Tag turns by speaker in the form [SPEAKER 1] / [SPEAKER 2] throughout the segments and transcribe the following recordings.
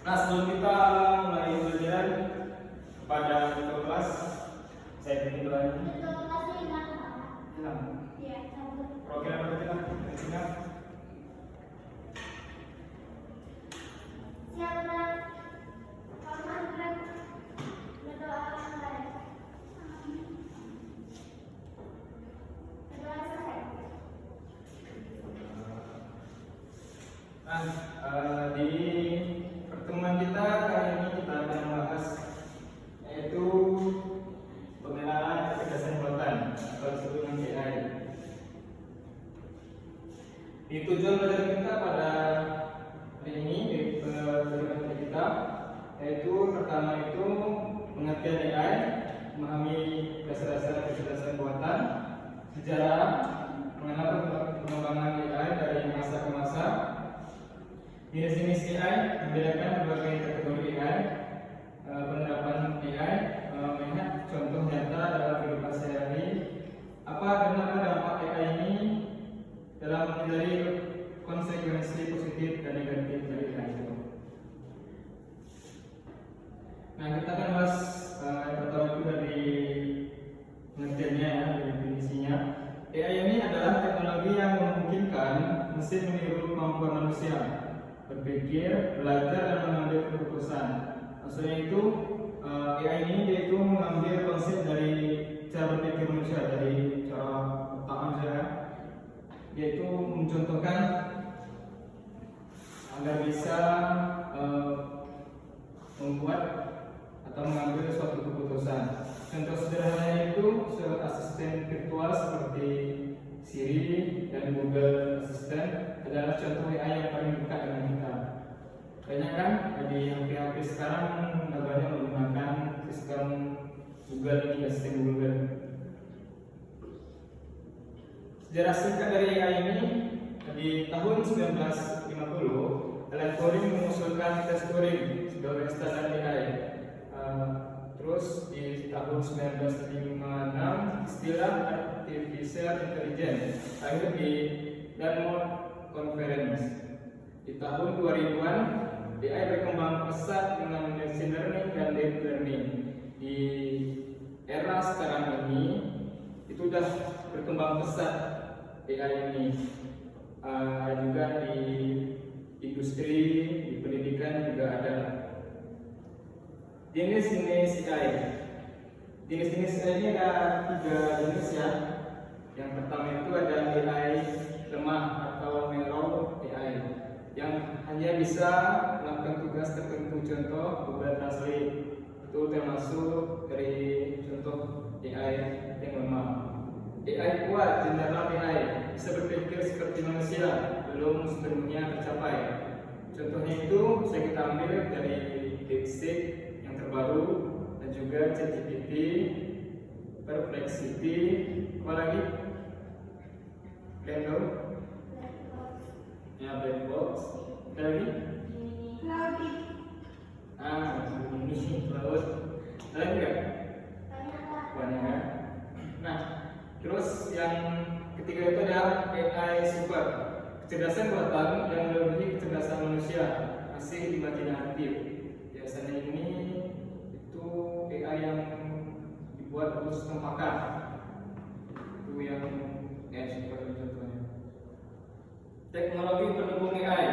[SPEAKER 1] Nah, sebelum kita mulai belajar kepada ketua kelas, saya bikin doanya. Program apa kita? Ingat? Nah, di pertemuan kita kali ini kita akan membahas yaitu pengenalan kecerdasan buatan atau disebut dengan AI. Di tujuan belajar kita pada hari ini di pertemuan kita yaitu pertama itu pengertian AI, memahami dasar-dasar kecerdasan buatan, sejarah, mengenal pengembangan AI dari masa ke masa, jenis-jenis AI, membedakan berbagai kategori AI, penerapan AI, melihat contoh nyata dalam kehidupan sehari-hari, apa dan apa dampak AI ini dalam menghindari konsekuensi positif dan negatif dari AI itu. Nah, kita akan bahas yang pertama itu dari pengertiannya ya, dari definisinya. AI ini adalah teknologi yang memungkinkan mesin meniru kemampuan manusia berpikir, belajar, dan mengambil keputusan. Maksudnya itu AI ini dia itu mengambil konsep dari cara berpikir manusia, dari cara otak manusia. Dia itu mencontohkan agar bisa membuat atau mengambil suatu keputusan. Contoh sederhananya itu asisten virtual seperti Siri dan Google Assistant adalah contoh AI yang paling dekat dengan kita. Banyak kan di HP-HP sekarang banyak menggunakan sistem Google ini, sistem Google. Sejarah singkat dari AI ini, di tahun 1950, Alan Turing mengusulkan tes Turing sebagai standar AI. Terus di tahun 1956 istilah artificial intelligence lahir di Dartmouth Conference. Di tahun 2000-an AI berkembang pesat dengan machine learning dan deep learning. Di era sekarang ini itu sudah berkembang pesat AI ini. Juga di industri, di pendidikan juga ada. Jenis-jenis AI. Jenis-jenis AI ini ada 3 jenis ya. Yang pertama itu ada AI lemah atau narrow AI yang hanya bisa melakukan tugas tertentu, contoh Google Translate. Itu termasuk dari contoh AI yang lemah. AI kuat, general AI, bisa berpikir seperti manusia, belum sepenuhnya tercapai. Contohnya itu bisa kita ambil dari DeepSeek yang terbaru dan juga ChatGPT, Perplexity, apa lagi? Blender, ya Black Box, ada lagi? Ini Cloud, ada lagi nggak? Banyak. Nah, terus yang ketiga itu ada AI super, kecerdasan buatan yang melebihi kecerdasan manusia, masih imajinatif. Biasanya ini itu AI yang dibuat khusus tempakan. Itu yang AI super contohnya. Teknologi pendukung AI,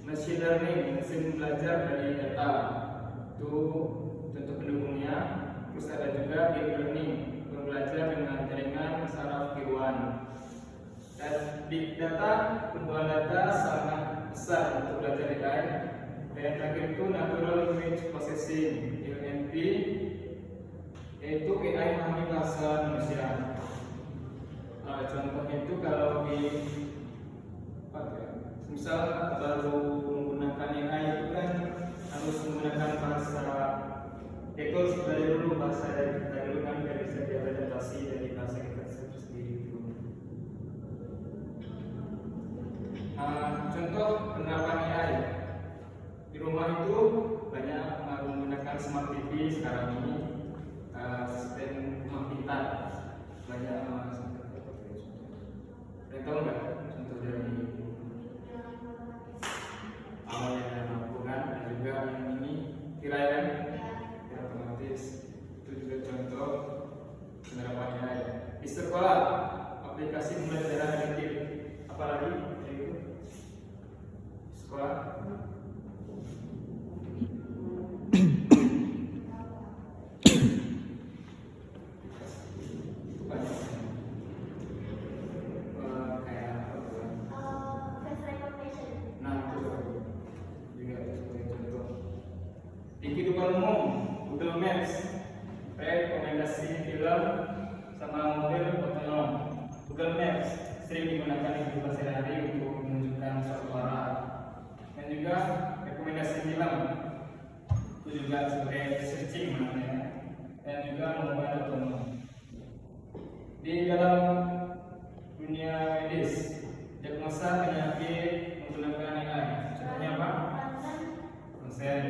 [SPEAKER 1] machine learning, mesin belajar dari data. Itu contoh pendukungnya. Terus ada juga deep learning, belajar dengan jaringan saraf tiruan. Dan big data, kumpulan data sangat besar untuk belajar AI. Dan yang terakhir itu natural language processing (NLP), yaitu AI memahami bahasa manusia. Contohnya itu kalau di misal baru menggunakan AI itu kan harus menggunakan bahasa. Itu dari dulu bahasa kita dulu kan biar bisa dia beradaptasi dari bahasa kita sendiri dulu. Contoh penerapan AI di rumah itu banyak menggunakan smart TV sekarang ini, sistem rumah pintar banyak. Tahu nggak contoh dari awalnya lampu kan? sekolah? Banyak. Kayak apa tuh?
[SPEAKER 2] Face recognition.
[SPEAKER 1] Nah, itu juga sebagai contoh. Di kehidupan umum, Google Maps, rekomendasi film sama mobil otonom. Google Maps sering digunakan di kehidupan sehari-hari untuk menunjukkan suatu arah. Dan juga rekomendasi film itu juga sebagai searching namanya. Dan juga mobil otonom. Di dalam dunia medis, diagnosa penyakit menggunakan AI. Contohnya apa? Konsen.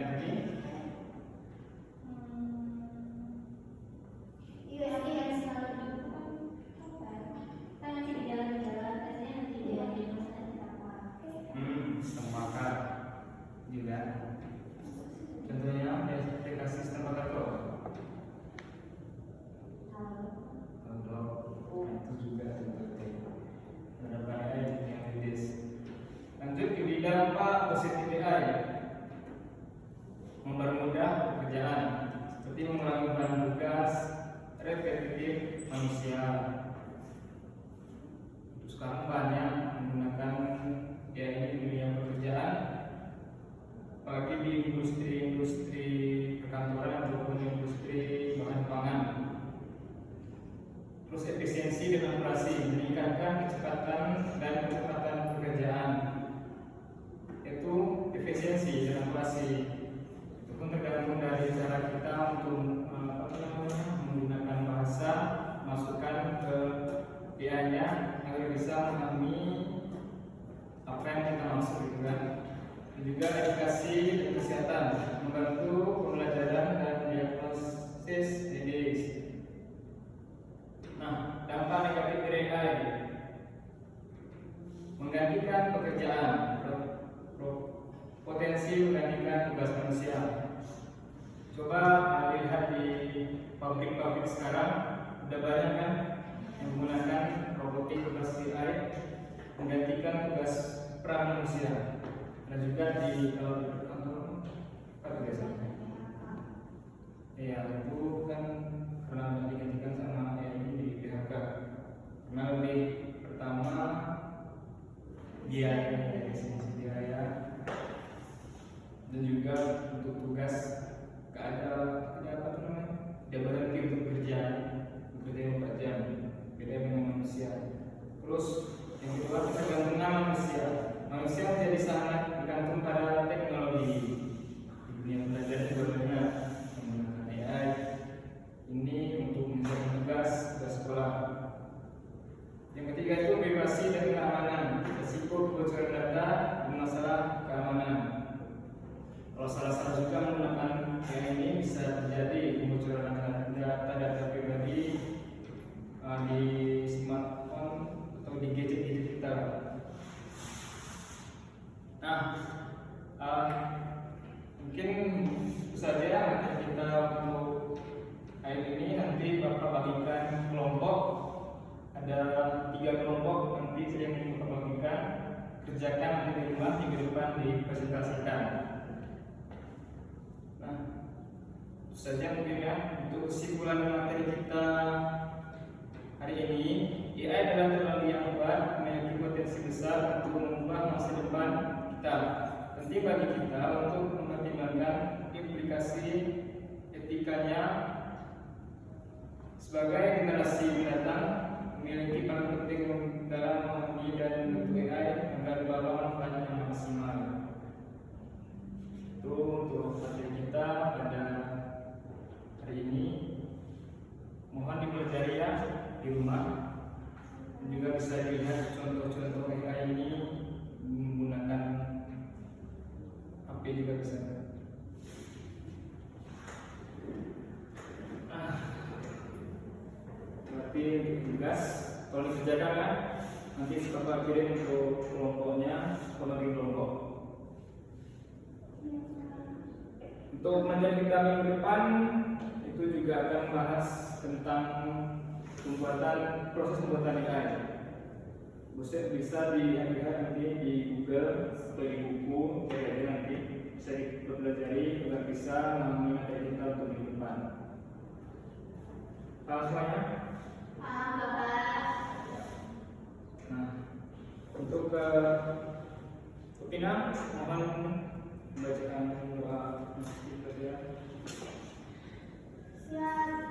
[SPEAKER 1] Ini
[SPEAKER 2] USG yang selalu kan nanti di jalan-jalan biasanya nanti dia diagnosa dan apa.
[SPEAKER 1] sistem bakar juga. Contohnya aplikasi sistem bakar tuh. Kalau itu juga beberapa AI yang medis. Lanjut ke bidang apa? Positif AI. Mempermudah pekerjaan seperti mengurangi beban tugas repetitif manusia. Sekarang banyak menggunakan AI di dunia pekerjaan, apalagi di industri perkantoran ataupun industri bahan pangan. Terus efisiensi dan operasi meningkatkan kecepatan pekerjaan. Itu efisiensi dan operasi. Itu pun tergantung dari cara kita untuk menggunakan bahasa, masukkan ke AI-nya agar bisa memahami apa yang kita maksud gitu kan. Dan juga edukasi dan kesehatan, membantu pembelajaran dan diagnosis medis. Nah, dampak negatif dari AI menggantikan pekerjaan, potensi menggantikan tugas manusia. Coba lihat di pabrik-pabrik sekarang, udah banyak kan yang menggunakan robotik berbasis AI menggantikan tugas peran manusia. Dan juga di kantor apa biasanya? Ya itu kan karena digantikan sama AI di PHK. Karena lebih pertama biaya dan juga untuk tugas dia berhenti untuk bekerja 4 jam, beda dengan manusia. Terus yang kedua ketergantungan manusia menjadi sangat bergantung pada teknologi. Di dunia belajar juga banyak menggunakan AI ini untuk mengerjakan tugas sekolah. Yang ketiga itu privasi dan keamanan, risiko kebocoran data dan masalah keamanan. Kalau salah juga menggunakan AI ini bisa terjadi kebocoran data pribadi di smartphone atau di gadget kita. Nah, mungkin itu saja materi kita untuk hari ini. Nanti Bapak bagikan kelompok, ada 3 kelompok nanti yang Bapak bagikan, kerjakan nanti di rumah, minggu depan dipresentasikan. Nah, itu saja mungkin ya untuk kesimpulan materi kita hari ini. AI adalah teknologi yang hebat, memiliki potensi besar untuk mengubah masa depan kita. Penting bagi kita untuk mempertimbangkan implikasi etikanya sebagai generasi mendatang, memiliki peran penting dalam memahami dan membentuk AI agar membawa manfaat yang maksimal. Itu untuk materi kita pada hari ini. Mohon dipelajari ya di rumah. Dan juga bisa dilihat contoh-contoh AI ini menggunakan HP juga bisa. Berarti tugas kalau dikerjakan kan nanti Bapak kirim untuk kelompoknya, bagi kelompok. Untuk materi kita minggu depan itu juga akan bahas tentang proses pembuatan AI. Bisa dilihat nanti di Google atau di buku bisa mengambil kita untuk di depan. Paham semuanya?
[SPEAKER 2] Paham Bapak.
[SPEAKER 1] Nah, untuk Pina, mohon membacakan doa kita ya.
[SPEAKER 2] Siap.